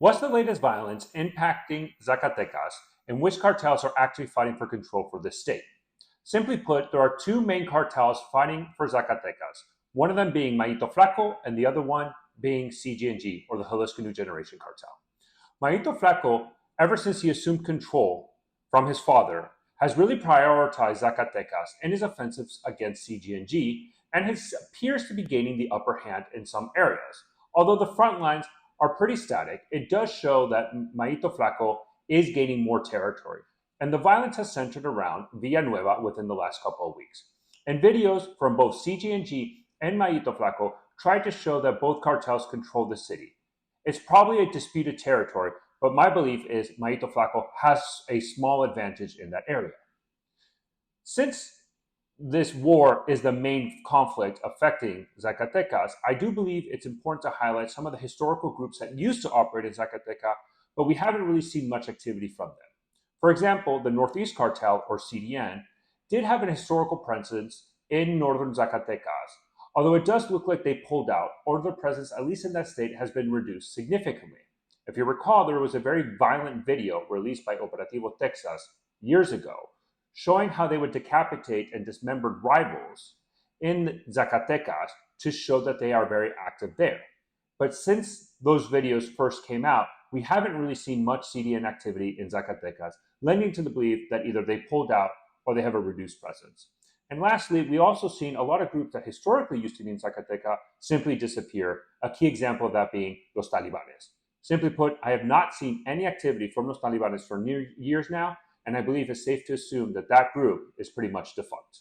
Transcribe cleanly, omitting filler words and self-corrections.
What's the latest violence impacting Zacatecas, and which cartels are actually fighting for control for this state? Simply put, there are two main cartels fighting for Zacatecas, one of them being Maito Flaco and the other one being CG&G, or the Jalisco New Generation Cartel. Maito Flaco, ever since he assumed control from his father, has really prioritized Zacatecas in his offensives against CG&G and appears to be gaining the upper hand in some areas. Although the front lines are pretty static, it does show that Maito Flaco is gaining more territory. And the violence has centered around Villanueva within the last couple of weeks. And videos from both CG&G and Maito Flaco tried to show that both cartels control the city. It's probably a disputed territory, but my belief is Maito Flaco has a small advantage in that area. Since this war is the main conflict affecting Zacatecas, I do believe it's important to highlight some of the historical groups that used to operate in Zacatecas, but we haven't really seen much activity from them. For example, the Northeast Cartel, or CDN, did have an historical presence in northern Zacatecas, although it does look like they pulled out, or their presence, at least in that state, has been reduced significantly. If you recall, there was a very violent video released by Operativo Texas years ago, showing how they would decapitate and dismember rivals in Zacatecas to show that they are very active there. But since those videos first came out, we haven't really seen much CDN activity in Zacatecas, lending to the belief that either they pulled out or they have a reduced presence. And lastly, we also seen a lot of groups that historically used to be in Zacatecas simply disappear, a key example of that being Los Talibanes. Simply put, I have not seen any activity from Los Talibanes for years now, and I believe it's safe to assume that that group is pretty much defunct.